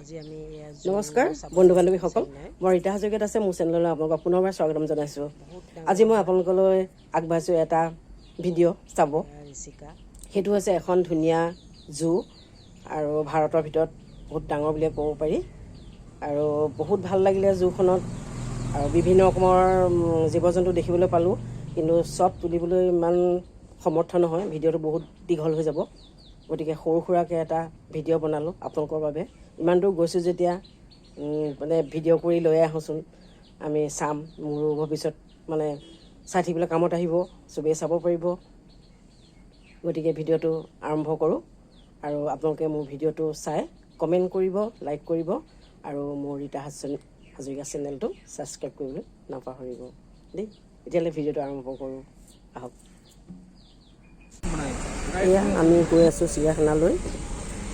নমস্কাৰ বন্ধু বান্ধৱীসকল, মই ৰীতা হাজৰিকাত আছে মোৰ চেনেললৈ আপোনালোকক পুনৰবাৰ স্বাগতম জনাইছোঁ। আজি মই আপোনালোকলৈ আগবাঢ়িছোঁ এটা ভিডিঅ' চাব। সেইটো হৈছে এখন ধুনীয়া জু আৰু ভাৰতৰ ভিতৰত বহুত ডাঙৰ বুলিয়ে ক'ব পাৰি। আৰু বহুত ভাল লাগিলে জুখনত, আৰু বিভিন্ন ৰকমৰ জীৱ জন্তু দেখিবলৈ পালোঁ, কিন্তু চব তুলিবলৈ ইমান সমৰ্থ নহয়, ভিডিঅ'টো বহুত দীঘল হৈ যাব। গতিকে সৰু সুৰাকৈ এটা ভিডিঅ' বনালোঁ আপোনালোকৰ বাবে। ইমান দূৰ গৈছোঁ যেতিয়া মানে ভিডিঅ' কৰি লৈ আহোঁচোন, আমি চাম, মোৰো ভৱিষ্যত মানে চাই থাকিবলৈ কামত আহিব, চবেই চাব পাৰিব। গতিকে ভিডিঅ'টো আৰম্ভ কৰোঁ, আৰু আপোনালোকে মোৰ ভিডিঅ'টো চাই কমেণ্ট কৰিব, লাইক কৰিব, আৰু মোৰ ৰীতা হাজৰিকা চেনেলটো ছাবস্ক্ৰাইব কৰিবলৈ নাপাহৰিব দেই। এতিয়ালৈ ভিডিঅ'টো আৰম্ভ কৰোঁ, আহক। এয়া আমি গৈ আছোঁ চিৰিয়াখানালৈ,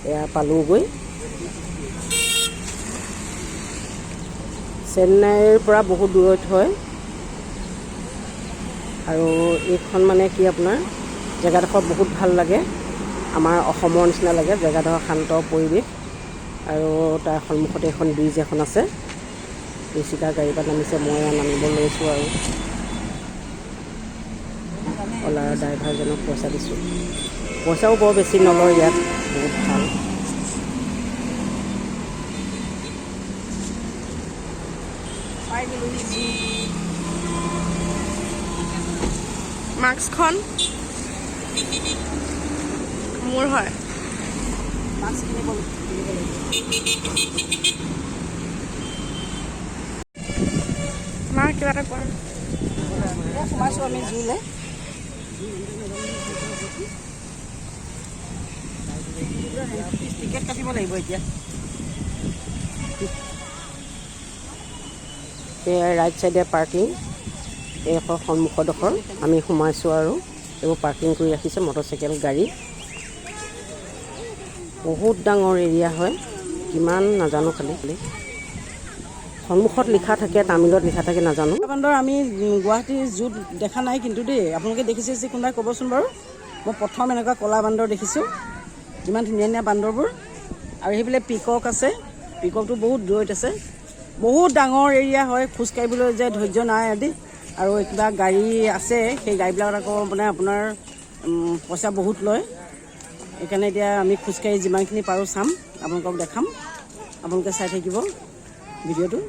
এয়া পালোঁগৈ। চেন্নাইৰ পৰা বহুত দূৰত হয়, আৰু এইখন মানে কি আপোনাৰ জেগাডোখৰ বহুত ভাল লাগে, আমাৰ অসমৰ নিচিনা লাগে। জেগাডোখৰ শান্ত পৰিৱেশ, আৰু তাৰ সন্মুখতে এখন ব্ৰিজ এখন আছে। ঋষিকা গাড়ীৰ পৰা নামিছে, মই নামিব লৈছোঁ, আৰু অলাৰ ড্ৰাইভাৰজনক পইচা দিছোঁ। পইচাও বৰ বেছি নলয় ইয়াত, বহুত ভাল। মাস্কখন মোৰ হয়। মা কিবা এটা কোৱা। সোমাইছোঁ আমি জুলৈ। টিকেট কাটিব লাগিব এতিয়া। সেয়া ৰাইট চাইডে পাৰ্কিং, এইডোখৰ সন্মুখৰডোখৰ আমি সোমাইছোঁ, আৰু এইবোৰ পাৰ্কিং কৰি ৰাখিছে মটৰচাইকেল গাড়ী। বহুত ডাঙৰ এৰিয়া হয়, কিমান নাজানো, খালি সন্মুখত লিখা থাকে, তামিলত লিখা থাকে, নাজানো। বান্দৰ আমি গুৱাহাটীৰ জুত দেখা নাই কিন্তু দেই, আপোনালোকে দেখিছে যে কোনোবাই ক'বচোন বাৰু। মই প্ৰথম এনেকুৱা ক'লা বান্দৰ দেখিছোঁ, ইমান ধুনীয়া ধুনীয়া বান্দৰবোৰ। আৰু সেইফালে পিকক আছে, পিককটো বহুত দূৰত আছে। বহুত ডাঙৰ এৰিয়া হয়, খোজকাঢ়িবলৈ যে ধৈৰ্য নাই দেই। আৰু কিবা গাড়ী আছে, সেই গাড়ীবিলাকত আকৌ মানে আপোনাৰ পইচা বহুত লয়। সেইকাৰণে এতিয়া আমি খোজকাঢ়ি যিমানখিনি পাৰোঁ চাম, আপোনালোকক দেখাম। আপোনালোকে চাই থাকিব ভিডিঅ'টো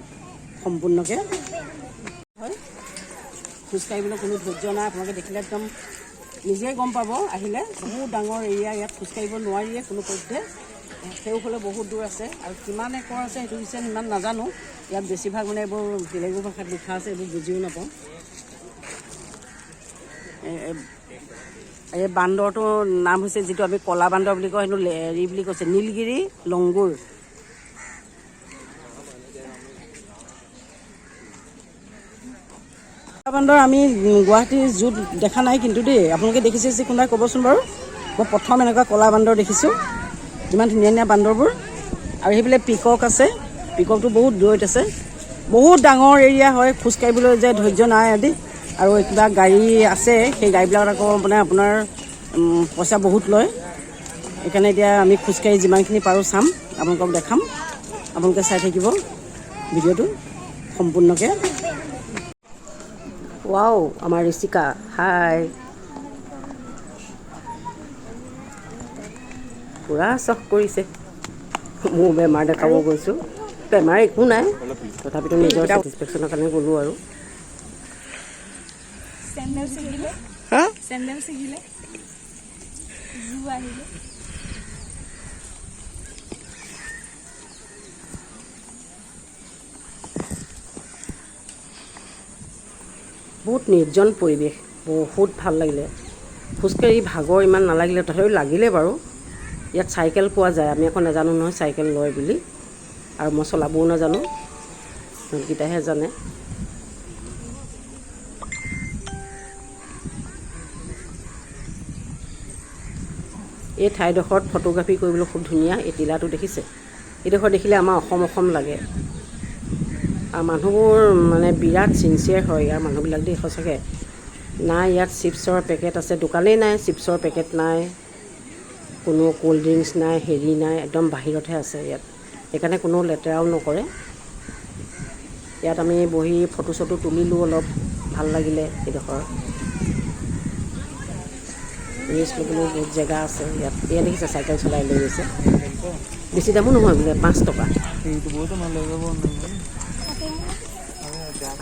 সম্পূৰ্ণকৈ। হয়, খোজকাঢ়িবলৈ কোনো ধৈৰ্য নাই, আপোনালোকে দেখিলে একদম নিজেই গম পাব আহিলে। বহুত ডাঙৰ এৰিয়া, ইয়াত খোজকাঢ়িব নোৱাৰিয়ে কোনো পধ্যে। সেইফালে বহুত দূৰ আছে, আৰু কিমান একৰ আছে সেইটো পিছে ইমান নাজানো। ইয়াত বেছিভাগ মানে এইবোৰ তেলেগু ভাষাত লিখা আছে, এইবোৰ বুজিও নাপাওঁ। এই বান্দৰটোৰ নাম হৈছে, যিটো আমি কলা বান্দৰ বুলি কওঁ, সেইটো হেৰি বুলি কৈছে, নীলগিৰি লংগুৰ। বান্দৰ আমি গুৱাহাটীৰ জুত দেখা নাই কিন্তু দেই, আপোনালোকে দেখিছে যে কোনোবাই ক'বচোন বাৰু। মই প্ৰথম এনেকুৱা ক'লা বান্দৰ দেখিছোঁ, ইমান ধুনীয়া ধুনীয়া বান্দৰবোৰ। আৰু সেইফালে পিকক আছে, পিককটো বহুত দূৰত আছে। বহুত ডাঙৰ এৰিয়া হয়, খোজকাঢ়িবলৈ যে ধৈৰ্য নাই দেই। আৰু কিবা গাড়ী আছে, সেই গাড়ীবিলাকত আকৌ মানে আপোনাৰ পইচা বহুত লয়। সেইকাৰণে এতিয়া আমি খোজকাঢ়ি যিমানখিনি পাৰোঁ চাম, আপোনালোকক দেখাম। আপোনালোকে চাই থাকিব ভিডিঅ'টো সম্পূৰ্ণকৈ। ৱাও, আমাৰ ঋষিকা, হাই। পূৰা চখ কৰিছে। মোৰ বেমাৰ দেখাব গৈছোঁ, বেমাৰ একো নাই, তথাপিতো নিজৰ ছেটিছফেকশ্যনৰ কাৰণে গ'লোঁ। আৰু বহুত নিৰ্জন পৰিৱেশ, বহুত ভাল লাগিলে। খোজকাঢ়ি ভাগৰ ইমান নালাগিলে, তথাপিও লাগিলে বাৰু। ইয়াত চাইকেল পোৱা যায়, আমি আকৌ নাজানো নহয় চাইকেল লয় বুলি, আৰু মই চলাবও নাজানো, সিহঁতকেইটাহে জানে। এই ঠাইডোখৰত ফটোগ্ৰাফী কৰিবলৈ খুব ধুনীয়া। এই টিলাটো দেখিছে, এইডোখৰ দেখিলে আমাৰ অসম অসম লাগে। আৰু মানুহবোৰ মানে বিৰাট ছিনচিয়াৰ হয় ইয়াৰ মানুহবিলাক দেই, সঁচাকৈ। নাই ইয়াত চিপছৰ পেকেট আছে, দোকানেই নাই, চিপছৰ পেকেট নাই, কোনো ক'ল্ড ড্ৰিংকছ নাই, হেৰি নাই, একদম বাহিৰতহে আছে ইয়াত। সেইকাৰণে কোনো লেতেৰাও নকৰে। ইয়াত আমি বহি ফটো চটো তুলিলোঁ, অলপ ভাল লাগিলে এইডোখৰ। ৰেষ্ট ল'বলৈও বহুত জেগা আছে ইয়াত। এয়া দেখিছে চাইকেল চলাই লৈ গৈছে। বেছি দামো নহয় বোলে, 5 টকা।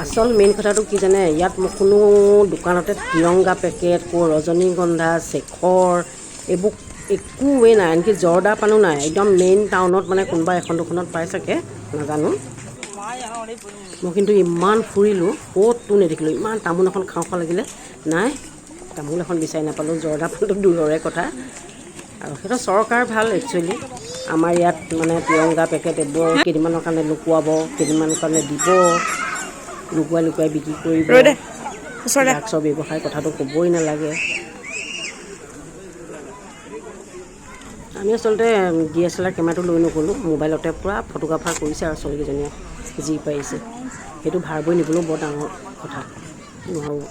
আচল মেইন কথাটো কি জানে, ইয়াত মোক কোনো দোকানতে তিৰংগা পেকেট, ৰজনীগন্ধা, শেখৰ এইবোৰ একোৱেই নাই, আনকি জৰ্দা পানো নাই। একদম মেইন টাউনত মানে কোনোবা এখন দোকানত পাই চাগে, নাজানো। মই কিন্তু ইমান ফুৰিলোঁ, ক'তো নেদেখিলোঁ। ইমান তামোল এখন খাওঁ খাওঁ লাগিলে, নাই তামোল এখন বিচাৰি নাপালোঁ। জৰ্দা পানটো দূৰৰে কথা। আৰু সেইটো চৰকাৰ ভাল একচুৱেলি। আমাৰ ইয়াত মানে তিৰংগা পেকেট এইবোৰ কেইদিনমানৰ কাৰণে লুকুৱাব, কেইদিনমানৰ কাৰণে দিব, লুকুৱাই লুকুৱাই বিক্ৰী কৰিব। ড্ৰাগছৰ ব্যৱসায় কথাটো ক'বই নালাগে। আমি আচলতে DSLR কেমেৰাটো লৈ নগ'লোঁ, মোবাইলতে পূৰা ফটোগ্ৰাফাৰ কৰিছে আৰু ছোৱালীকেইজনীয়ে যি পাৰিছে। সেইটো ভাৰ বৈ নিবলৈও বৰ ডাঙৰ কথা নোৱাৰোঁ।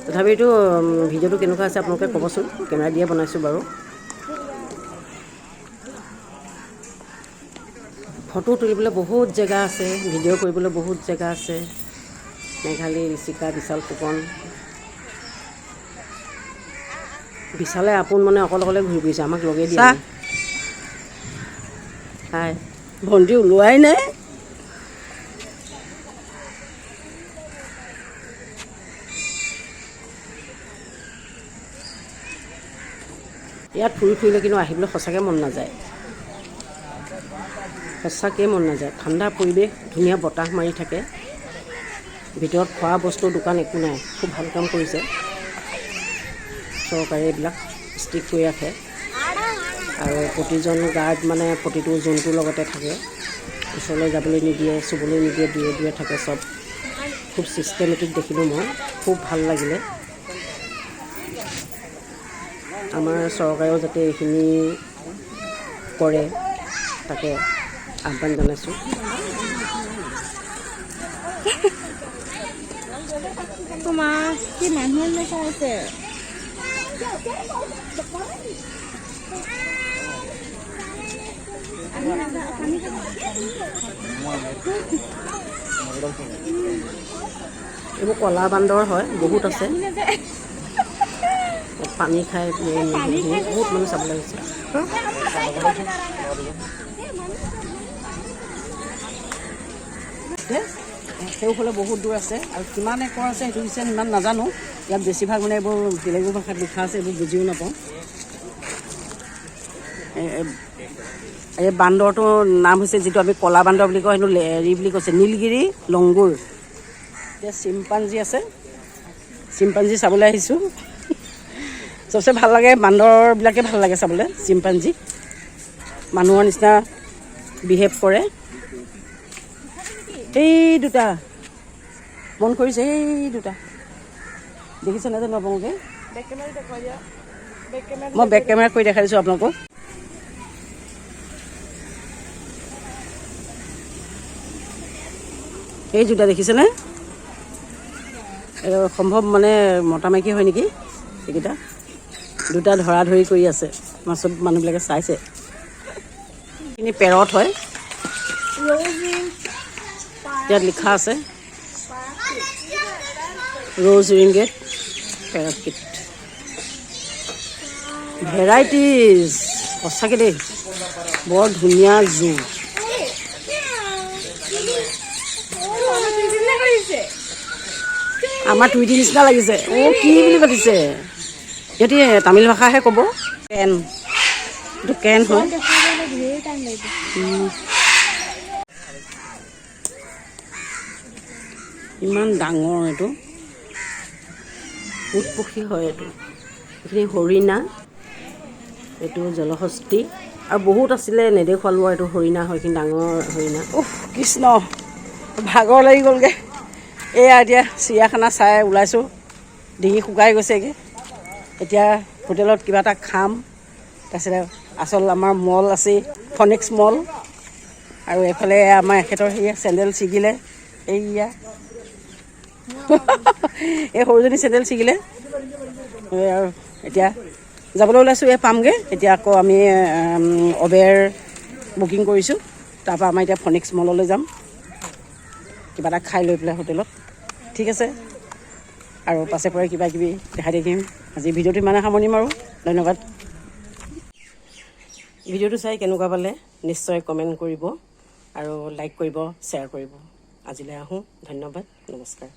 তথাপিতো ভিডিঅ'টো কেনেকুৱা আছে আপোনালোকে ক'বচোন। কেমেৰা দিয়ে বনাইছোঁ বাৰু। ফটো তুলিবলৈ বহুত জেগা আছে, ভিডিঅ' কৰিবলৈ বহুত জেগা আছে। মেঘালী, ঋষিকা, বিশাল ফুকন। বিশালে আপোন মানে অকলে অকলে ঘূৰি ফুৰিছে, আমাক লগেই দিয়া নাই। হাই ভণ্টি ওলোৱাই নাই। ইয়াত ফুৰিলে কিন্তু আহিবলৈ সঁচাকৈ মন নাযায়, সঁচাকৈ মন নাযায়। ঠাণ্ডা পৰিৱেশ, ধুনীয়া বতাহ মাৰি থাকে। ভিতৰত খোৱা বস্তুৰ দোকান একো নাই। খুব ভাল কাম কৰিছে চৰকাৰে, এইবিলাক ষ্ট্ৰিক্ট কৰি ৰাখে। আৰু প্ৰতিজন গাৰ্ড মানে প্ৰতিটো জন্তুৰ লগতে থাকে। ওচৰলৈ যাবলৈ নিদিয়ে, চুবলৈ নিদিয়ে, দূৰে দূৰে থাকে চব। খুব ছিষ্টেমেটিক দেখিলোঁ মই, খুব ভাল লাগিলে। আমাৰ চৰকাৰেও যাতে এইখিনি কৰে তাকে আহ্বান জনাইছোঁ। তোমাৰ কি মানুহৰ লেখা আছে? এইবোৰ কলা বান্দৰ হয়, বহুত আছে। পানী খাই বহুত মানুহ চাবলৈ আহিছে। সেইফালে বহুত দূৰ আছে আৰু কিমান একৰ আছে সেইটো হৈছে ইমান নাজানো। ইয়াত বেছিভাগ মানে এইবোৰ তেলেগু ভাষাত লিখা আছে, এইবোৰ বুজিও নাপাওঁ। এই বান্দৰটোৰ নাম হৈছে, যিটো আমি কলা বান্দৰ বুলি কওঁ, সেইটো হেৰি বুলি কৈছে নীলগিৰি লংগুৰ। এতিয়া চিম্পাঞ্জী আছে, চিম্পাঞ্জী চাবলৈ আহিছোঁ। চবচে ভাল লাগে বান্দৰবিলাকে ভাল লাগে চাবলৈ। চিম্পাঞ্জী মানুহৰ নিচিনা বিহেভ কৰে। এই দুটা মন কৰিছে, এই দুটা দেখিছে নাজানো আপোনালোকে। মই বেক কেমেৰা কৰি দেখাই দিছোঁ আপোনালোকক। এই দুটা দেখিছেনে? সম্ভৱ মানে মতা মাইকী হয় নেকি এইকেইটা। দুটা ধৰা ধৰি কৰি আছে, মাছত মানুহবিলাকে চাইছে। এইখিনি পেৰট হয়, ইয়াত লিখা আছে ৰ'জ ৰিংগেট পেৰাকিট। ভেৰাইটিজ সঁচাকৈ দেই, বৰ ধুনীয়া জু। আমাৰ টুইটি নিচিনা লাগিছে। কি বুলি পাতিছে সিহঁতি? তামিল ভাষাহে ক'ব। কেন, এইটো কেন হয়। ইমান ডাঙৰ এইটো উট পক্ষী হয়। এইখিনি হৰিণা, এইটো জলহস্তী আৰু বহুত আছিলে নেদেখুৱালোঁ। এইটো হৰিণা হয়, এইখিনি ডাঙৰ হৰিণা। কৃষ্ণ ভাগৰ লাগি গ'লগৈ। এয়া এতিয়া চিৰিয়াখানা চাই ওলাইছোঁ, ডিঙি শুকাই গৈছেগৈ। এতিয়া হোটেলত কিবা এটা খাম। তাৰপিছতে আচল আমাৰ মল আছে, ফনিক্স মল। আৰু এইফালে আমাৰ এখেতৰ সেয়া চেণ্ডেল ছিগিলে। এইয়া এই সৰুজনী চেণ্ডেল ছিগিলে। আৰু এতিয়া যাবলৈ ওলাইছোঁ, এই পামগৈ। এতিয়া আকৌ আমি অবেৰ বুকিং কৰিছোঁ। তাৰপৰা আমাৰ এতিয়া ফনিক্স মললৈ যাম, কিবা এটা খাই লৈ পেলাই হোটেলত। ঠিক আছে, আৰু পাছে পৰে কিবা কিবি দেখাই দেখিম। আজি ভিডিঅ'টো ইমানে সামৰণি মাৰোঁ। ধন্যবাদ। ভিডিঅ'টো চাই কেনেকুৱা পালে নিশ্চয় কমেণ্ট কৰিব আৰু লাইক কৰিব, শ্বেয়াৰ কৰিব। আজিলৈ আহোঁ। ধন্যবাদ, নমস্কাৰ।